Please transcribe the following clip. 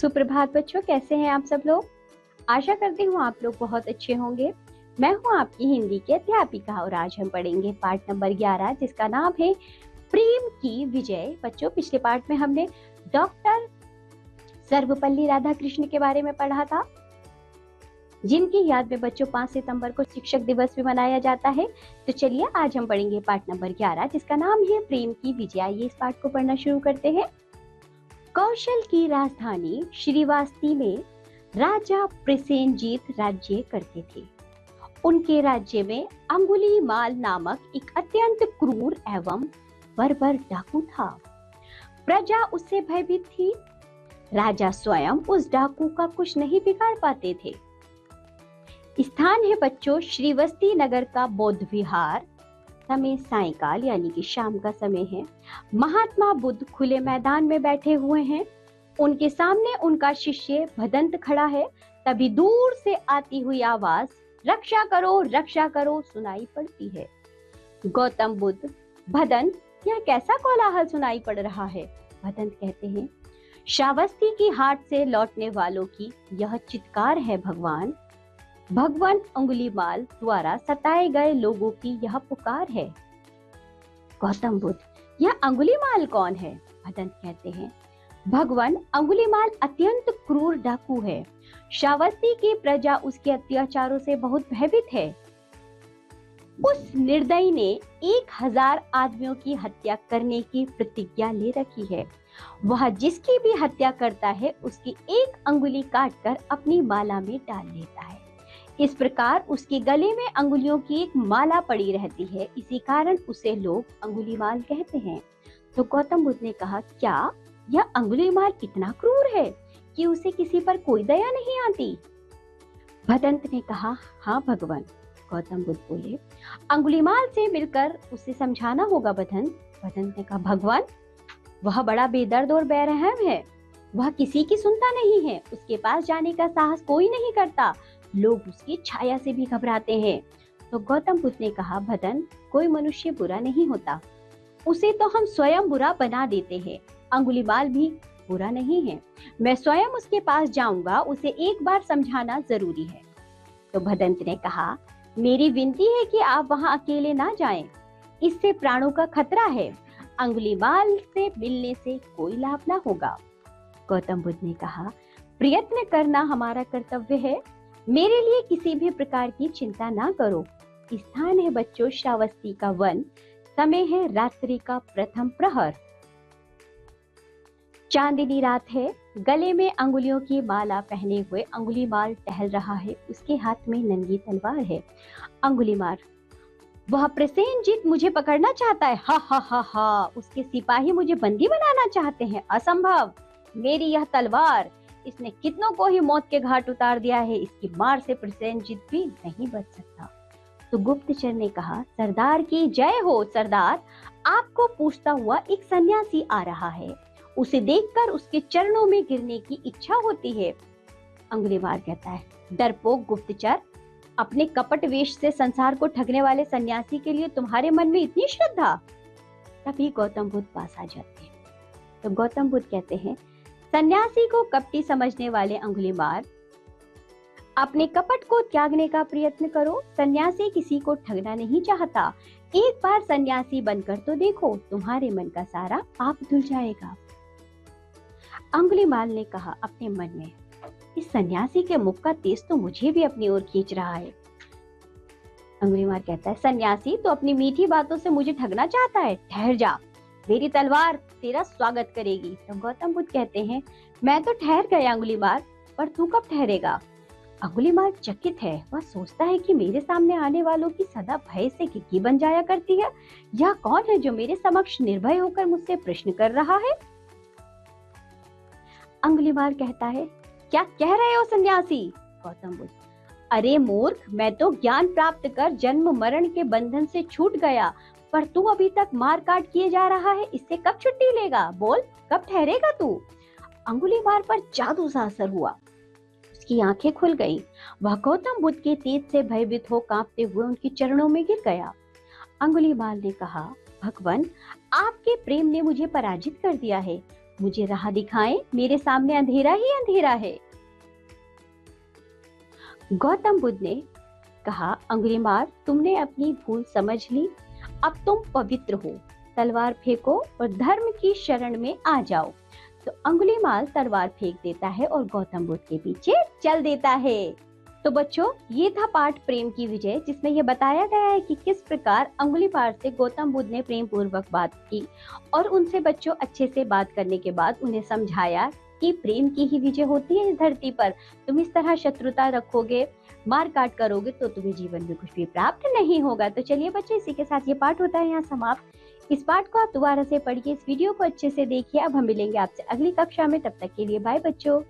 सुप्रभात बच्चों, कैसे हैं आप सब लोग। आशा करती हूँ आप लोग बहुत अच्छे होंगे। मैं हूँ आपकी हिंदी की अध्यापिका और आज हम पढ़ेंगे पाठ नंबर 11 जिसका नाम है प्रेम की विजय। बच्चों, पिछले पाठ में हमने डॉक्टर सर्वपल्ली राधाकृष्ण के बारे में पढ़ा था, जिनकी याद में बच्चों 5 सितंबर को शिक्षक दिवस भी मनाया जाता है। तो चलिए आज हम पढ़ेंगे पाठ नंबर 11 जिसका नाम है प्रेम की विजय। आइए इस पाठ को पढ़ना शुरू करते हैं। कौशल की राजधानी श्रीवास्ती में राजा प्रसेनजीत राज्य करते थे। उनके राज्य में अंगुलीमाल नामक एक अत्यंत क्रूर एवं बर्बर डाकू था। प्रजा उससे भयभीत थी। राजा स्वयं उस डाकू का कुछ नहीं बिगाड़ पाते थे। स्थान है बच्चों श्रीवस्ती नगर का बौद्ध विहार। समय सायंकाल यानी कि शाम का समय है। महात्मा बुद्ध खुले मैदान में बैठे हुए हैं। उनके सामने उनका शिष्य भदंत खड़ा है। तभी दूर से आती हुई आवाज रक्षा करो सुनाई पड़ती है। गौतम बुद्ध, भदंत, यह कैसा कोलाहल सुनाई पड़ रहा है। भदंत कहते हैं, श्रावस्ती की हाट से लौटने वालों की यह चित्कार है भगवान। भगवान अंगुलीमाल द्वारा सताए गए लोगों की यह पुकार है। गौतम बुद्ध, यह अंगुलीमाल कौन है। भदंत कहते हैं, भगवान अंगुलीमाल अत्यंत क्रूर डाकू है। श्रावस्ती की प्रजा उसके अत्याचारों से बहुत भयभीत है। उस निर्दयी ने 1000 आदमियों की हत्या करने की प्रतिज्ञा ले रखी है। वह जिसकी भी हत्या करता है उसकी एक अंगुली काटकर अपनी माला में डाल लेता है। इस प्रकार उसके गले में अंगुलियों की एक माला पड़ी रहती है। इसी कारण उसे लोग अंगुलीमाल कहते हैं। तो गौतम बुद्ध ने कहा, क्या यह अंगुलीमाल इतना क्रूर है कि उसे किसी पर कोई दया नहीं आती। भदंत ने कहा, हाँ भगवान। गौतम बुद्ध बोले, अंगुलीमाल से मिलकर उसे समझाना होगा। भदंत ने कहा, भगवान, वह बड़ा बेदर्द और बेरहम है। वह किसी की सुनता नहीं है। उसके पास जाने का साहस कोई नहीं करता। लोग उसकी छाया से भी घबराते हैं। तो गौतम बुद्ध ने कहा, भदंत, कोई मनुष्य बुरा नहीं होता, उसे तो हम स्वयं बुरा बना देते हैं। अंगुलीमाल भी बुरा नहीं है। मैं स्वयं उसके पास जाऊंगा, उसे एक बार समझाना जरूरी है। तो भदंत ने कहा, मेरी विनती है कि आप वहां अकेले ना जाएं, इससे प्राणों का खतरा है। अंगुलीमाल से मिलने से कोई लाभ ना होगा। गौतम बुद्ध ने कहा, प्रयत्न करना हमारा कर्तव्य है। मेरे लिए किसी भी प्रकार की चिंता ना करो। स्थान है बच्चों श्रावस्ती का वन। समय है रात्रि का प्रथम प्रहर। चांदनी रात है। गले में अंगुलियों की माला पहने हुए अंगुलीमाल टहल रहा है। उसके हाथ में नंगी तलवार है। अंगुलीमाल, वह प्रसेनजीत मुझे पकड़ना चाहता है। हा हा हा हा। उसके सिपाही मुझे बंदी बनाना चाहते हैं। असंभव। मेरी यह तलवार, इसने कितनों को ही मौत के घाट उतार दिया है। इसकी मार से प्रसेनजीत भी नहीं बच सकता। तो गुप्तचर ने कहा, सरदार की जय हो। सरदार, आपको पूछता हुआ एक सन्यासी आ रहा है। उसे देखकर उसके चरणों में गिरने की इच्छा होती है। अंगुलीमाल कहता है, डरपोक गुप्तचर, अपने कपट वेश से संसार को ठगने वाले सन्यासी के लिए तुम्हारे मन में इतनी श्रद्धा। तभी गौतम बुद्ध पास आ जाते हैं। तो गौतम बुद्ध कहते हैं, सन्यासी को कपटी समझने वाले अंगुलीमाल, अपने कपट को त्यागने का प्रयत्न करो। सन्यासी किसी को ठगना नहीं चाहता। एक बार सन्यासी बनकर तो देखो, तुम्हारे मन का सारा पाप धुल जाएगा। अंगुलीमाल ने कहा अपने मन में, इस सन्यासी के मुख का तेज तो मुझे भी अपनी ओर खींच रहा है। अंगुलीमाल कहता है, सन्यासी तो अपनी मीठी बातों से मुझे ठगना चाहता है। ठहर जा, मेरी तलवार तेरा स्वागत करेगी। तो गौतम बुद्ध कहते हैं, मैं तो ठहर गया अंगुलीमाल, पर तू कब ठहरेगा। अंगुलीमाल चकित है। वह सोचता है कि मेरे सामने आने वालों की सदा भय से घिघी बन जाया करती है। यह कौन है जो मेरे समक्ष निर्भय होकर मुझसे प्रश्न कर रहा है। अंगुलीमाल कहता है, क्या कह रहे हो सन्यासी। गौतम बुद्ध, अरे मूर्ख, मैं तो ज्ञान प्राप्त कर जन्म मरण के बंधन से छूट गया, पर तू अभी तक मार काट किए जा रहा है। इससे कब छुट्टी लेगा। बोल, कब ठहरेगा तू। अंगुलीमाल पर जादू सा असर हुआ। उसकी आंखें खुल गईं। वह गौतम बुद्ध के तेज से भयभीत हो कांपते हुए उनके चरणों में गिर गया। अंगुलीमाल ने कहा, भगवान, आपके प्रेम ने मुझे पराजित कर दिया है। मुझे राह दिखाएं, मेरे सामने अंधेरा ही अंधेरा है। गौतम बुद्ध ने कहा, अंगुलीमाल, तुमने अपनी भूल समझ ली, अब तुम पवित्र हो, तलवार फेंको और धर्म की शरण में आ जाओ। तो अंगुलीमाल तलवार फेंक देता है और गौतम बुद्ध के पीछे चल देता है। तो बच्चों, ये था पाठ प्रेम की विजय, जिसमें यह बताया गया है कि किस प्रकार अंगुलीमाल से गौतम बुद्ध ने प्रेम पूर्वक बात की और उनसे बच्चों अच्छे से बात करने के बाद उन्हें समझाया कि प्रेम की ही विजय होती है इस धरती पर। तुम इस तरह शत्रुता रखोगे, मार काट करोगे तो तुम्हें जीवन में कुछ भी प्राप्त नहीं होगा। तो चलिए बच्चे, इसी के साथ ये पाठ होता है यहाँ समाप्त। इस पाठ को आप दोबारा से पढ़िए, इस वीडियो को अच्छे से देखिए। अब हम मिलेंगे आपसे अगली कक्षा में, तब तक के लिए बाय बच्चों।